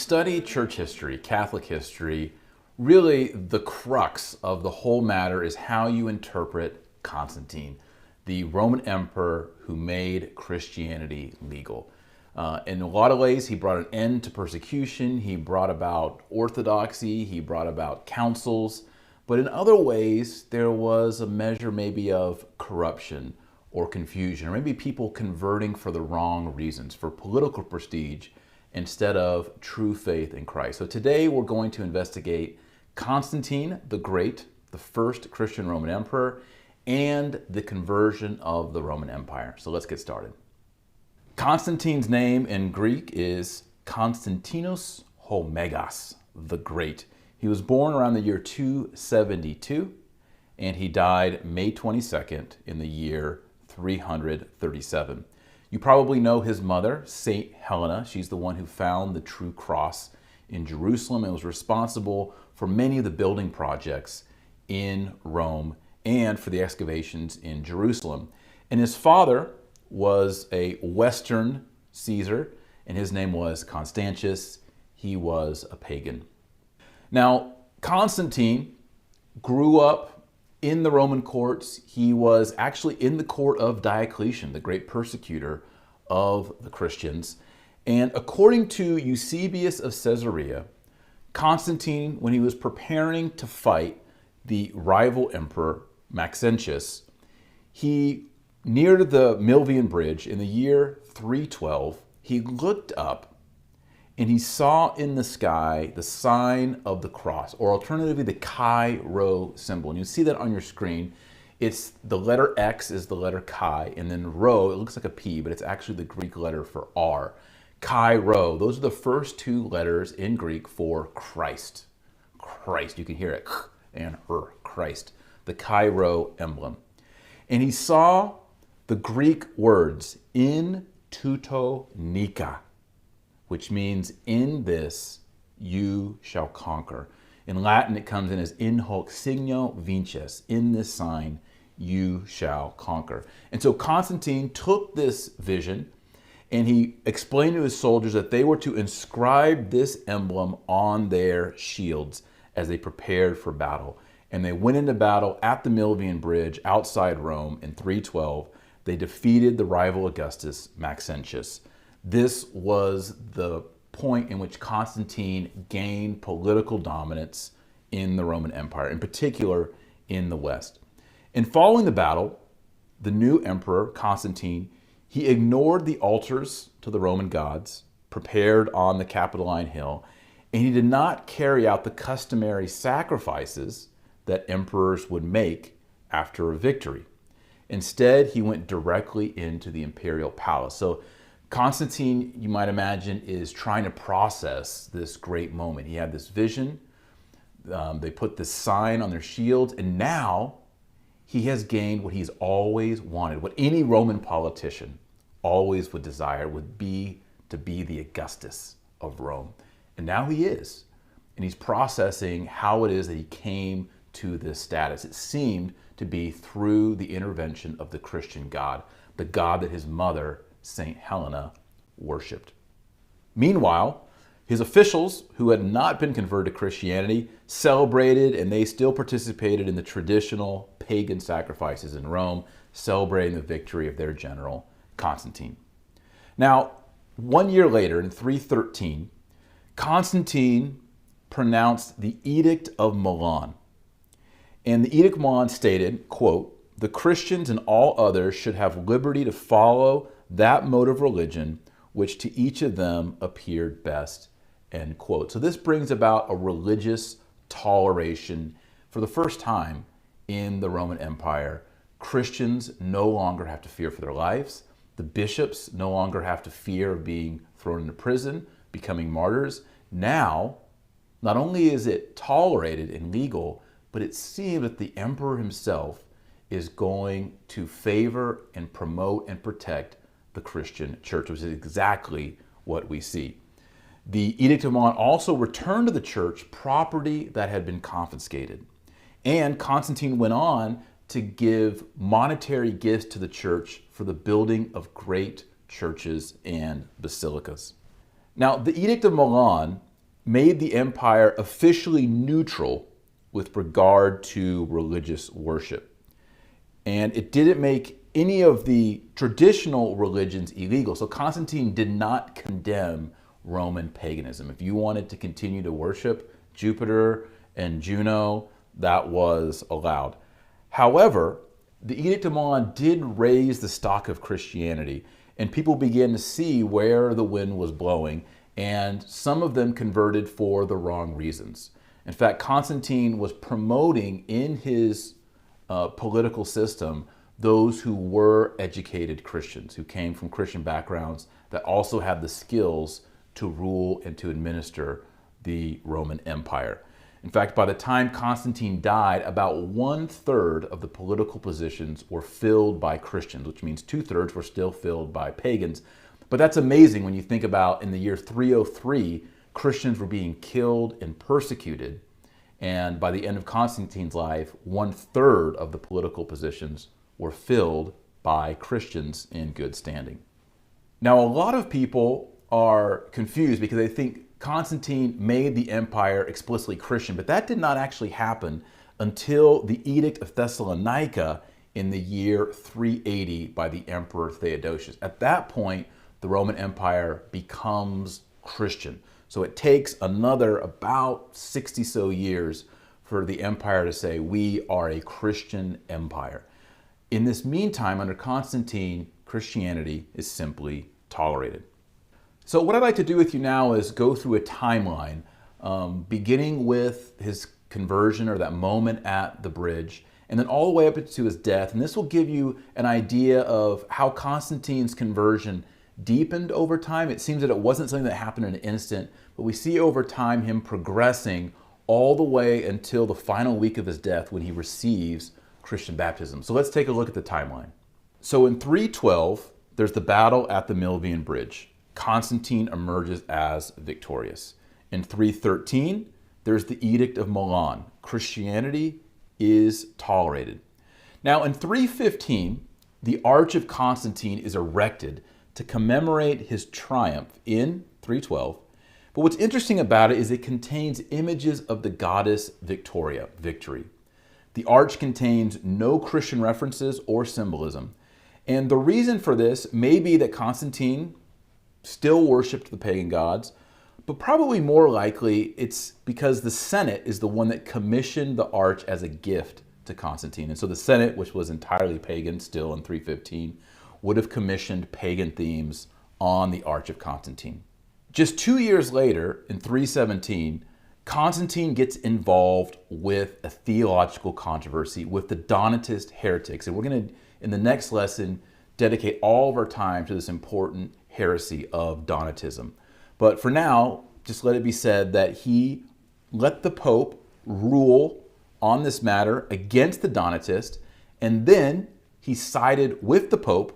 study church history, Catholic history, really the crux of the whole matter is how you interpret Constantine, the Roman emperor who made Christianity legal. In a lot of ways, he brought an end to persecution, he brought about orthodoxy, he brought about councils, but in other ways, there was a measure maybe of corruption or confusion, or maybe people converting for the wrong reasons, for political prestige, instead of true faith in Christ. So today we're going to investigate Constantine the Great, the first Christian Roman emperor, and the conversion of the Roman Empire. So let's get started. Constantine's name in Greek is Konstantinos Homegas, the Great. He was born around the year 272, and he died May 22nd in the year 337. You probably know his mother, Saint Helena. She's the one who found the true cross in Jerusalem and was responsible for many of the building projects in Rome and for the excavations in Jerusalem. And his father was a Western Caesar, and his name was Constantius. He was a pagan. Now, Constantine grew up in the Roman courts. He was actually in the court of Diocletian, the great persecutor of the Christians. And according to Eusebius of Caesarea, Constantine, when he was preparing to fight the rival emperor Maxentius, he neared the Milvian Bridge in the year 312. He looked up and he saw in the sky the sign of the cross, or alternatively the Chi Rho symbol. And you see that on your screen. It's the letter X is the letter Chi, and then Rho, it looks like a P, but it's actually the Greek letter for R. Chi Rho, those are the first two letters in Greek for Christ. Christ, you can hear it, and her, Christ, the Chi Rho emblem. And he saw the Greek words, in tuto nika, which means in this you shall conquer. In Latin, it comes in as in hoc signo vinces, in this sign you shall conquer. And so Constantine took this vision and he explained to his soldiers that they were to inscribe this emblem on their shields as they prepared for battle. And they went into battle at the Milvian Bridge outside Rome in 312. They defeated the rival Augustus, Maxentius. This was the point in which Constantine gained political dominance in the Roman Empire, in particular in the West. And following the battle, the new emperor, Constantine, he ignored the altars to the Roman gods prepared on the Capitoline Hill, and he did not carry out the customary sacrifices that emperors would make after a victory. Instead, he went directly into the imperial palace. So Constantine, you might imagine, is trying to process this great moment. He had this vision. They put this sign on their shields, and now he has gained what he's always wanted, what any Roman politician always would desire, would be to be the Augustus of Rome. And now he is. And he's processing how it is that he came to this status. It seemed to be through the intervention of the Christian God, the God that his mother, Saint Helena, worshipped. Meanwhile, his officials, who had not been converted to Christianity, celebrated, and they still participated in the traditional pagan sacrifices in Rome, celebrating the victory of their general, Constantine. Now, 1 year later, in 313, Constantine pronounced the Edict of Milan. And the Edict of Milan stated, quote, "The Christians and all others should have liberty to follow that mode of religion which to each of them appeared best," end quote. So this brings about a religious toleration for the first time in the Roman Empire. Christians no longer have to fear for their lives. The bishops no longer have to fear of being thrown into prison, becoming martyrs. Now, not only is it tolerated and legal, but it seems that the emperor himself is going to favor and promote and protect the Christian church, which is exactly what we see. The Edict of Milan also returned to the church property that had been confiscated. And Constantine went on to give monetary gifts to the church for the building of great churches and basilicas. Now, the Edict of Milan made the empire officially neutral with regard to religious worship. And it didn't make any of the traditional religions illegal. So Constantine did not condemn Roman paganism. If you wanted to continue to worship Jupiter and Juno, that was allowed. However, the Edict of Milan did raise the stock of Christianity, and people began to see where the wind was blowing, and some of them converted for the wrong reasons. In fact, Constantine was promoting in his political system those who were educated Christians, who came from Christian backgrounds that also had the skills to rule and to administer the Roman Empire. In fact, by the time Constantine died, about 1/3 of the political positions were filled by Christians, which means 2/3 were still filled by pagans. But that's amazing when you think about in the year 303, Christians were being killed and persecuted. And by the end of Constantine's life, 1/3 of the political positions were filled by Christians in good standing. Now, a lot of people are confused because they think Constantine made the empire explicitly Christian, but that did not actually happen until the Edict of Thessalonica in the year 380 by the Emperor Theodosius. At that point, the Roman Empire becomes Christian. So it takes another about 60 so years for the empire to say, we are a Christian empire. In this meantime, under Constantine, Christianity is simply tolerated. So what I'd like to do with you now is go through a timeline, beginning with his conversion or that moment at the bridge, and then all the way up to his death. And this will give you an idea of how Constantine's conversion deepened over time. It seems that it wasn't something that happened in an instant, but we see over time him progressing all the way until the final week of his death when he receives Christian baptism. So let's take a look at the timeline. So in 312, there's the battle at the Milvian Bridge. Constantine emerges as victorious. In 313, there's the Edict of Milan. Christianity is tolerated. Now in 315, the Arch of Constantine is erected to commemorate his triumph in 312. But what's interesting about it is it contains images of the goddess Victoria, victory. The arch contains no Christian references or symbolism. And the reason for this may be that Constantine still worshipped the pagan gods, but probably more likely it's because the Senate is the one that commissioned the arch as a gift to Constantine. And so the Senate, which was entirely pagan still in 315, would have commissioned pagan themes on the Arch of Constantine. Just 2 years later, in 317, Constantine gets involved with a theological controversy with the Donatist heretics. And we're going to, in the next lesson, dedicate all of our time to this important heresy of Donatism. But for now, just let it be said that he let the Pope rule on this matter against the Donatists, and then he sided with the Pope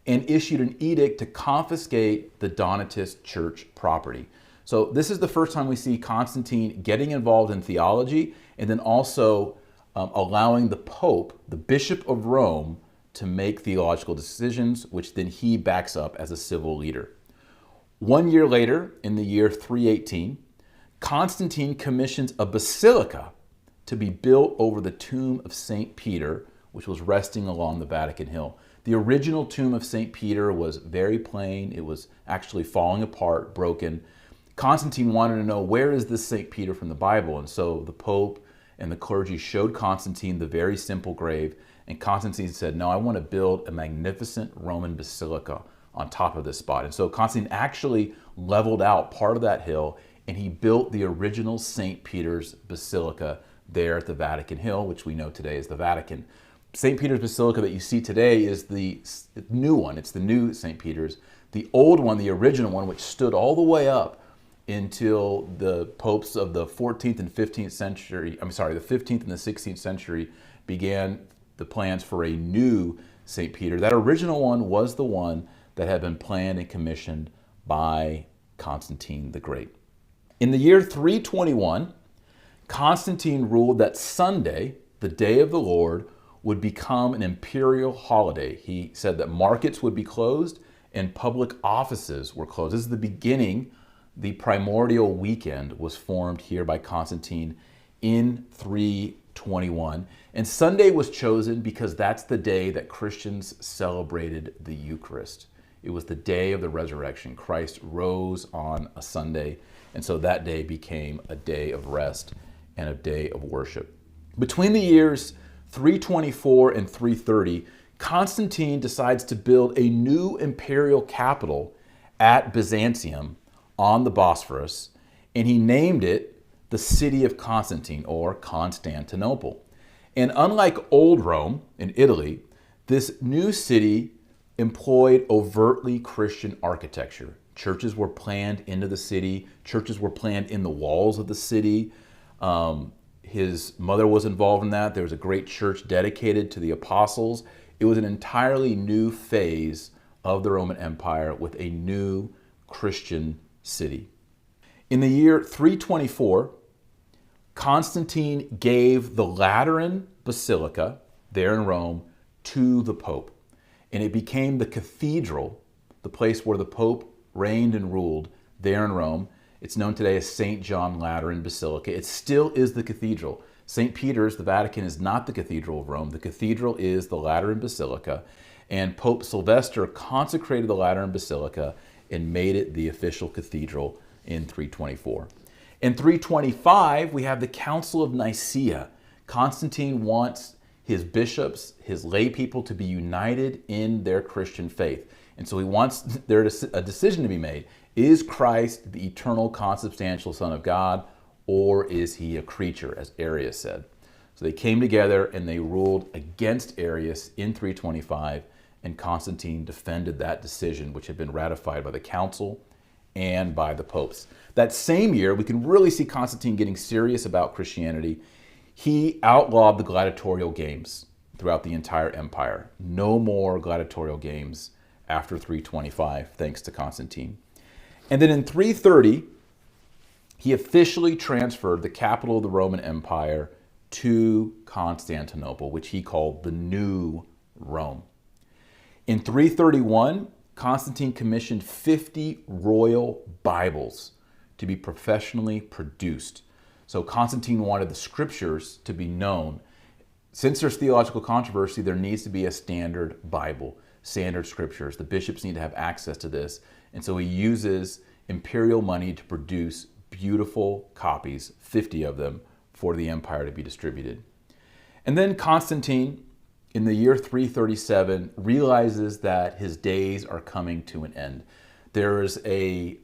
and issued an edict to confiscate the Donatist church property. So this is the first time we see Constantine getting involved in theology and then also allowing the Pope, the Bishop of Rome, to make theological decisions, which then he backs up as a civil leader. 1 year later, in the year 318, Constantine commissions a basilica to be built over the tomb of St. Peter, which was resting along the Vatican Hill. The original tomb of St. Peter was very plain. It was actually falling apart, broken. Constantine wanted to know, where is this St. Peter from the Bible? And so the Pope and the clergy showed Constantine the very simple grave, and Constantine said, no, I want to build a magnificent Roman basilica on top of this spot. And so Constantine actually leveled out part of that hill, and he built the original St. Peter's Basilica there at the Vatican Hill, which we know today is the Vatican. St. Peter's Basilica that you see today is the new one. It's the new St. Peter's. The old one, the original one, which stood all the way up until the popes of the 14th and 15th century, the 15th and the 16th century began the plans for a new St. Peter. That original one was the one that had been planned and commissioned by Constantine the Great. In the year 321, Constantine ruled that Sunday, the day of the Lord, would become an imperial holiday. He said that markets would be closed and public offices were closed. This is the beginning, the primordial weekend was formed here by Constantine in 321. And Sunday was chosen because that's the day that Christians celebrated the Eucharist. It was the day of the resurrection. Christ rose on a Sunday, and so that day became a day of rest and a day of worship. Between the years 324 and 330, Constantine decides to build a new imperial capital at Byzantium on the Bosphorus, and he named it the city of Constantine, or Constantinople. And unlike old Rome in Italy, this new city employed overtly Christian architecture. Churches were planned into the city. Churches were planned in the walls of the city. His mother was involved in that. There was a great church dedicated to the apostles. It was an entirely new phase of the Roman Empire with a new Christian city. In the year 324, Constantine gave the Lateran Basilica there in Rome to the Pope. And it became the cathedral, the place where the Pope reigned and ruled there in Rome. It's known today as St. John Lateran Basilica. It still is the cathedral. St. Peter's, the Vatican, is not the Cathedral of Rome. The cathedral is the Lateran Basilica. And Pope Sylvester consecrated the Lateran Basilica and made it the official cathedral in 324. In 325, we have the Council of Nicaea. Constantine wants his bishops, his lay people, to be united in their Christian faith. And so he wants there a decision to be made. Is Christ the eternal, consubstantial Son of God, or is he a creature, as Arius said? So they came together and they ruled against Arius in 325, and Constantine defended that decision, which had been ratified by the council and by the popes. That same year, we can really see Constantine getting serious about Christianity. He outlawed the gladiatorial games throughout the entire empire. No more gladiatorial games after 325, thanks to Constantine. And then in 330, he officially transferred the capital of the Roman Empire to Constantinople, which he called the New Rome. In 331, Constantine commissioned 50 royal Bibles to be professionally produced. So Constantine wanted the scriptures to be known. Since there's theological controversy, there needs to be a standard Bible, standard scriptures. The bishops need to have access to this. And so he uses imperial money to produce beautiful copies, 50 of them, for the empire to be distributed. And then Constantine, in the year 337, realizes that his days are coming to an end. There is a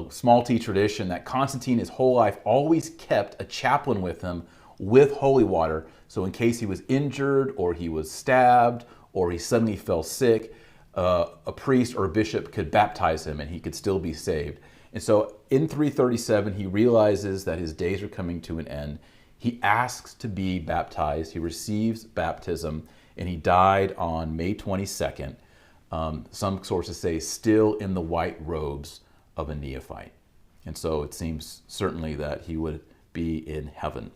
small T tradition that Constantine, his whole life, always kept a chaplain with him with holy water. So in case he was injured or he was stabbed or he suddenly fell sick, a priest or a bishop could baptize him and he could still be saved. And so in 337, he realizes that his days are coming to an end. He asks to be baptized. He receives baptism, and he died on May 22nd. Some sources say still in the white robes of a neophyte. And so it seems certainly that he would be in heaven.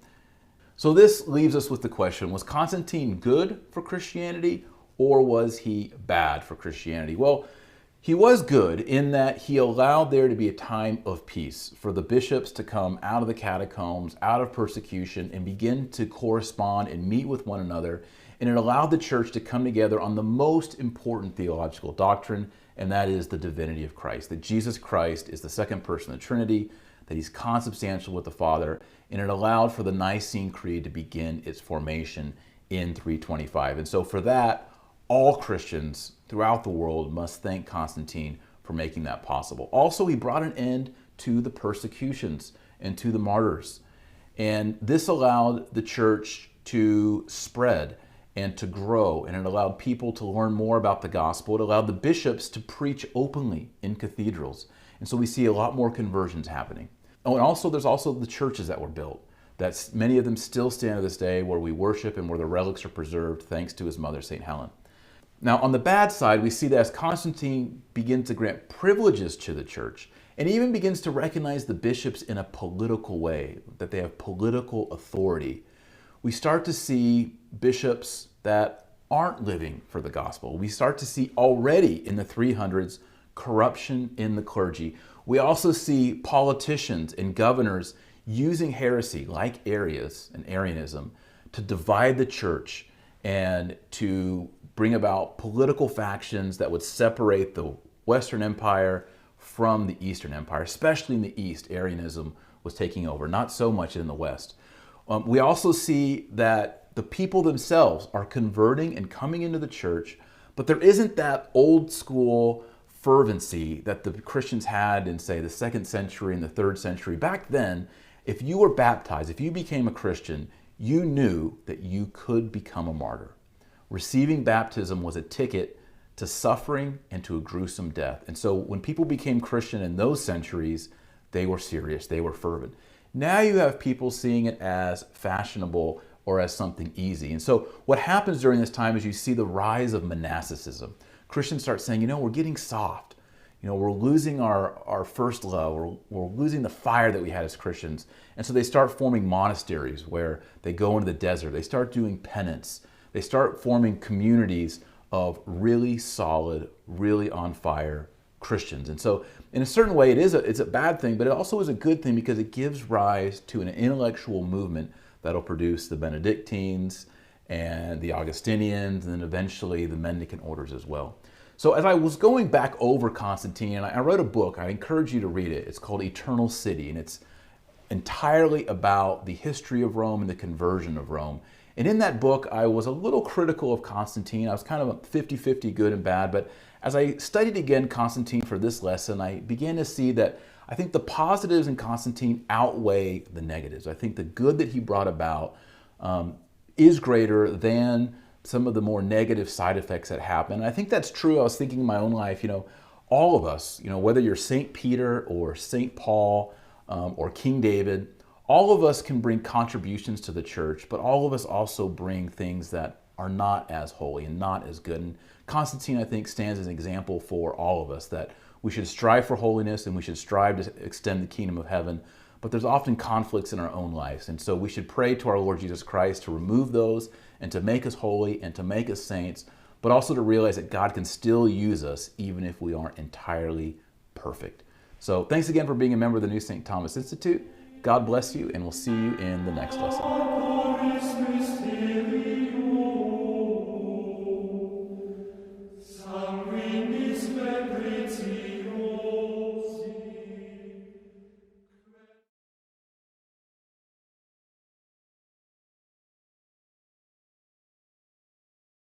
So this leaves us with the question, was Constantine good for Christianity, or was he bad for Christianity? Well, he was good in that he allowed there to be a time of peace for the bishops to come out of the catacombs, out of persecution, and begin to correspond and meet with one another. And it allowed the church to come together on the most important theological doctrine, and that is the divinity of Christ, that Jesus Christ is the second person of the Trinity, that he's consubstantial with the Father, and it allowed for the Nicene Creed to begin its formation in 325. And so for that, all Christians throughout the world must thank Constantine for making that possible. Also, he brought an end to the persecutions and to the martyrs. And this allowed the church to spread and to grow, and it allowed people to learn more about the gospel. It allowed the bishops to preach openly in cathedrals. And so we see a lot more conversions happening. Oh, and also there's also the churches that were built. That's many of them still stand to this day, where we worship and where the relics are preserved thanks to his mother, St. Helen. Now, on the bad side, we see that as Constantine begins to grant privileges to the church and even begins to recognize the bishops in a political way, that they have political authority, we start to see bishops that aren't living for the gospel. We start to see already in the 300s corruption in the clergy. We also see politicians and governors using heresy like Arius and Arianism to divide the church and to bring about political factions that would separate the Western Empire from the Eastern Empire. Especially in the East, Arianism was taking over, not so much in the West. We also see that the people themselves are converting and coming into the church, but there isn't that old school fervency that the Christians had in, say, the 2nd century and the 3rd century. Back then, if you were baptized, if you became a Christian, you knew that you could become a martyr. Receiving baptism was a ticket to suffering and to a gruesome death. And so when people became Christian in those centuries, they were serious, they were fervent. Now you have people seeing it as fashionable or as something easy. And so what happens during this time is you see the rise of monasticism. Christians start saying, we're getting soft. We're losing our first love. We're losing the fire that we had as Christians. And so they start forming monasteries where they go into the desert. They start doing penance. They start forming communities of really solid, really on fire Christians. And so in a certain way, it's a bad thing, but it also is a good thing because it gives rise to an intellectual movement that'll produce the Benedictines and the Augustinians and then eventually the Mendicant orders as well. So as I was going back over Constantine, and I wrote a book, I encourage you to read it. It's called Eternal City, and it's entirely about the history of Rome and the conversion of Rome. And in that book, I was a little critical of Constantine. I was kind of a 50-50 good and bad, but as I studied again Constantine for this lesson, I began to see that I think the positives in Constantine outweigh the negatives. I think the good that he brought about is greater than some of the more negative side effects that happen. And I think that's true. I was thinking in my own life, all of us, whether you're St. Peter or St. Paul or King David, all of us can bring contributions to the church, but all of us also bring things that are not as holy and not as good. And Constantine, I think, stands as an example for all of us that we should strive for holiness and we should strive to extend the kingdom of heaven, but there's often conflicts in our own lives. And so we should pray to our Lord Jesus Christ to remove those and to make us holy and to make us saints, but also to realize that God can still use us even if we aren't entirely perfect. So thanks again for being a member of the New St. Thomas Institute. God bless you, and we'll see you in the next lesson.